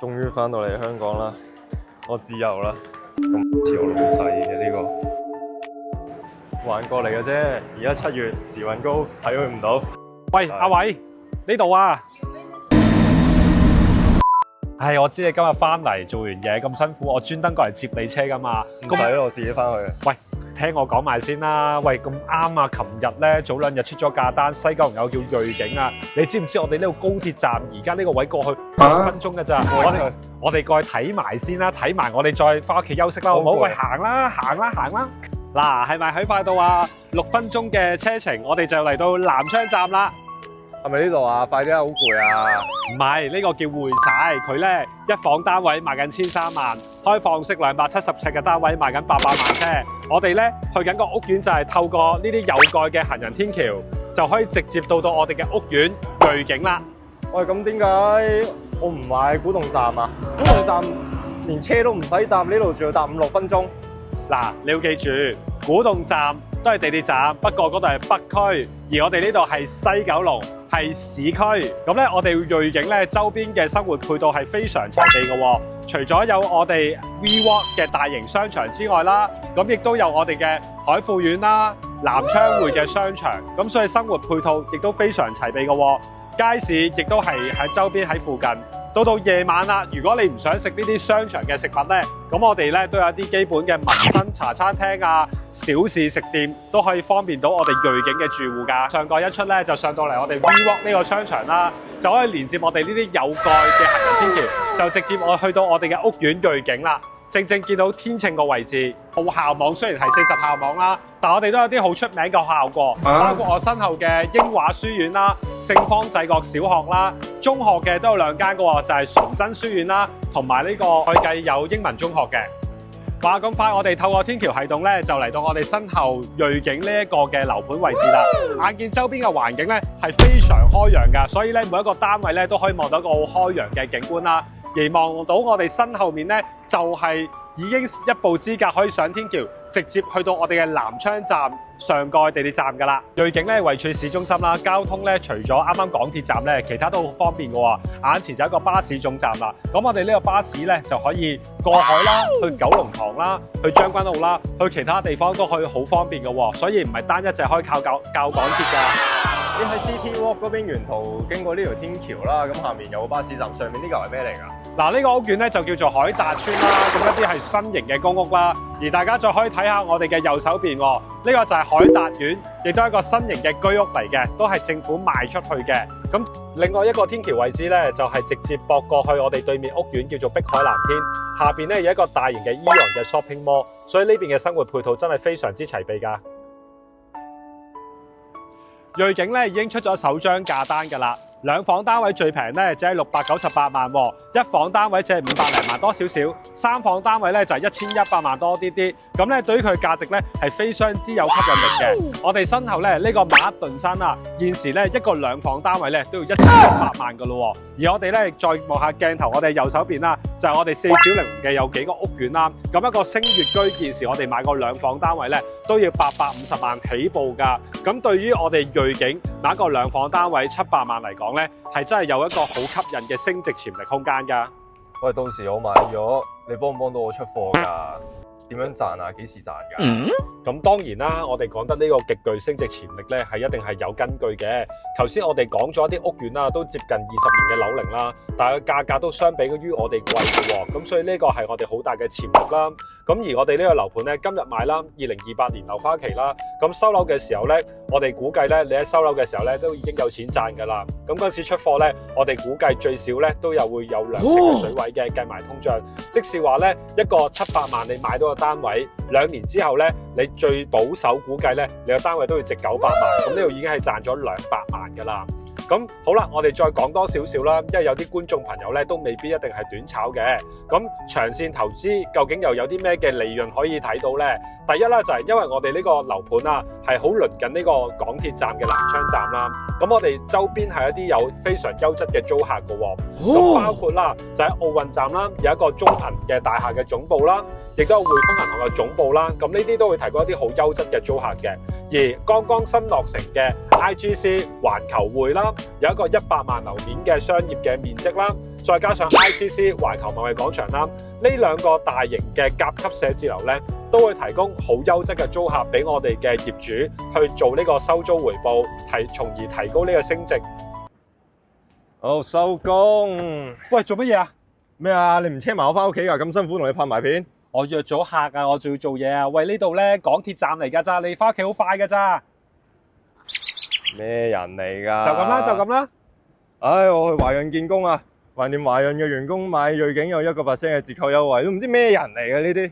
終於翻到嚟香港啦，我自由啦，咁似我老細嘅呢個玩過嚟嘅啫。而家7月時運高，睇佢唔到。喂，阿偉呢度啊！唉，我知你今日翻嚟做完嘢咁辛苦，我專登過嚟接你車噶嘛。唔使我自己翻去。喂，聽我講埋先啦。喂，咁啱啊！琴日咧早2日出咗價單，西九龍有叫瑞景啊。你知唔知我哋呢個高鐵站而家呢個位過去6分鐘㗎咋？我哋過去睇埋先啦，睇埋我哋再翻屋企休息啦，好唔好？喂，行啦！嗱，係咪喺快到啊？6分鐘嘅車程，我哋就嚟到南昌站啦。係咪呢度啊？快啲啊！好攰啊！唔係，呢個叫匯晒，佢咧一房單位賣緊13萬，開放式270尺嘅單位賣緊800萬車。我哋咧去緊個屋苑就係透過呢啲有蓋嘅行人天橋，就可以直接到我哋嘅屋苑瑞景啦。喂，咁點解我唔買古洞站啊？古洞站連車都唔使搭，呢度仲要搭5-6分鐘。嗱，你要記住，古洞站都係地鐵站，不過嗰度係北區，而我哋呢度係西九龍，係市區。咁咧，我哋瑞景咧周邊嘅生活配套係非常齊備嘅喎。除咗有我哋 WeWalk 嘅大型商場之外啦，咁亦都有我哋嘅海富苑啦、南昌匯嘅商場。咁所以生活配套亦都非常齊備嘅喎。街市亦都係喺周邊喺附近。到夜晚啦，如果你唔想食呢啲商場嘅食物咧，咁我哋咧都有啲基本嘅民生茶餐廳啊、小市食店都可以方便到我哋瑞景嘅住戶㗎。上蓋一出咧，就上到嚟我哋 WeWalk 呢個商場啦，就可以連接我哋呢啲有蓋嘅行人天橋，就直接去到我哋嘅屋苑瑞景啦。正見到天秤個位置，校網雖然係40校網啦，但我哋都有啲好出名嘅學校過，包括我身後嘅英華書院啦、聖方濟各小學啦，中學嘅都有2間嘅喎，就係純真書院啦，同埋呢個會計有英文中學嘅。話咁快，我哋透過天橋系統咧，就嚟到我哋身後瑞景呢一個嘅樓盤位置啦。眼見周邊嘅環境咧係非常開揚㗎，所以咧每一個單位咧都可以望到一個好開揚嘅景觀啦。而望到我哋身後面咧，就係已經一步之隔可以上天橋，直接去到我哋嘅南昌站上蓋地鐵站㗎啦。瑞景咧位處市中心啦，交通咧除咗啱啱港鐵站咧，其他都好方便㗎喎。眼前就有一個巴士總站啦，咁我哋呢個巴士咧就可以過海啦，去九龍塘啦，去將軍澳啦，去其他地方都可以好方便㗎喎。所以唔係單一隻可以靠港鐵㗎。你喺 City Walk 嗰邊沿途經過呢條天橋啦，咁下面有個巴士站，上面呢個係咩嚟㗎？嗱，呢個屋苑咧就叫做海達邨啦，咁一啲係新型嘅公屋啦。而大家再可以睇下我哋嘅右手邊喎，呢個就係海達苑，亦都係一個新型嘅居屋嚟嘅，都係政府賣出去嘅。咁另外一個天橋位置咧，就係直接駁過去我哋對面屋苑叫做碧海藍天，下邊咧有一個大型嘅AEON嘅 shopping mall， 所以呢邊嘅生活配套真係非常之齊備㗎。瑞景咧已經出咗首張價單㗎啦，2房單位最平咧只係698萬喎，1房單位只係500零萬多少少，3房單位咧就係1100萬多啲啲。咁咧對於佢價值咧係非常之有吸引力嘅。我哋身後咧呢個馬德頓山啊，現時咧一個2房單位咧都要1100萬㗎咯喎。而我哋咧再望下鏡頭，我哋右手邊啦就係我哋4小齡嘅有幾個屋苑啦。咁一個星月居現時我哋買個2房單位咧都要850萬起步㗎。咁對於我哋瑞景買一個2房單位700萬嚟講咧，係真係有一個好吸引嘅升值潛力空間㗎。喂，到時我買咗，你幫唔幫到我出貨㗎？點樣賺啊？幾時賺㗎？咁當然啦，我哋講得呢個極具升值潛力咧，係一定係有根據嘅。頭先我哋講咗一啲屋苑啦，都接近20年嘅樓齡啦，但係價格都相比於我哋貴嘅喎。咁所以呢個係我哋好大嘅潛力啦。咁而我哋呢個樓盤咧，今日買啦，2028年樓花期啦。咁收樓嘅時候咧，我哋估計咧，你喺收樓嘅時候咧，都已經有錢賺㗎啦。咁嗰陣時出貨咧，我哋估計最少咧都會有2成嘅水位嘅，計埋通脹。即是話咧，一個700萬你買到個單位，2年之後咧，你最保守估計咧，你個單位都要值900萬。咁呢度已經係賺咗200萬㗎啦。咁好啦，我哋再講多少少啦，因為有啲觀眾朋友咧都未必一定係短炒嘅。咁長線投資究竟又有啲咩嘅利潤可以睇到呢？第一啦，就係因為我哋呢個樓盤啊係好鄰近呢個港鐵站嘅南昌站啦。咁我哋周邊係一啲有非常優質嘅租客㗎喎。咁包括啦，就喺奧運站啦，有一個中銀嘅大廈嘅總部啦，亦都有匯豐銀行嘅總部啦。咁呢啲都會提供一啲好優質嘅租客嘅。而剛剛新落成嘅 IGC 環球匯啦，有一個100萬樓面嘅商業嘅面積啦，再加上 ICC 環球貿易廣場啦，呢兩個大型嘅甲級寫字樓咧，都會提供好優質嘅租客俾我哋嘅業主去做呢個收租回報，從而提高呢個升值。好，收工。喂，做乜嘢啊？咩啊？你唔車埋我翻屋企㗎？咁辛苦同你拍埋片。我約咗客啊，我仲要做嘢啊。喂，呢度咧港鐵站嚟㗎咋，你翻屋企好快㗎咋。咩人嚟㗎？就咁啦，就咁啦。唉，我去華潤見工啊，橫掂華潤嘅員工買瑞景有1%嘅折扣優惠，都唔知咩人嚟嘅呢啲。